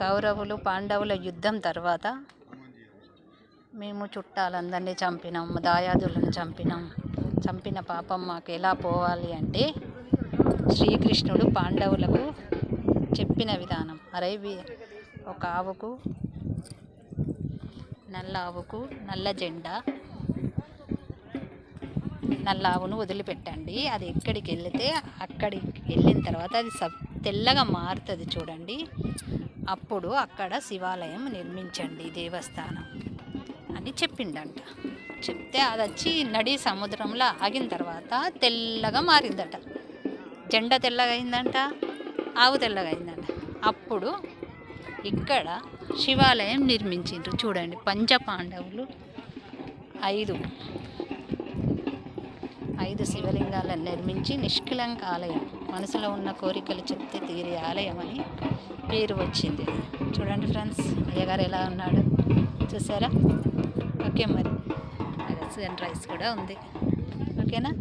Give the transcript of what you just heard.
కౌరవులు పాండవుల యుద్ధం తర్వాత మేము చుట్టాలందరినీ చంపినాం, దాయాదులను చంపిన పాపం మాకు ఎలా పోవాలి అంటే శ్రీకృష్ణుడు పాండవులకు చెప్పిన విధానం. అరే ఒక ఆవుకు నల్ల జెండా, నల్ల ఆవును వదిలిపెట్టండి. అది ఎక్కడికి వెళితే అక్కడికి వెళ్ళిన తర్వాత అది తెల్లగా మారుతుంది చూడండి. అప్పుడు అక్కడ శివాలయం నిర్మించండి, దేవస్థానం అని చెప్పిండంట. చెప్తే అది వచ్చి నడి సముద్రంలో ఆగిన తర్వాత తెల్లగా మారిందట. జెండా తెల్లగా అయిందంట, ఆవు తెల్లగా అయిందంట. అప్పుడు ఇక్కడ శివాలయం నిర్మించిండ్రు చూడండి. పంచపాండవులు ఐదు శివలింగాలను నిర్మించి నిష్కలంక ఆలయం, మనసులో ఉన్న కోరికలు చెప్తే తీరే ఆలయం అని పేరు వచ్చింది. చూడండి ఫ్రెండ్స్, అయ్యగారు ఎలా ఉన్నాడు చూసారా? ఓకే, మరి సన్ రైస్ కూడా ఉంది. ఓకేనా?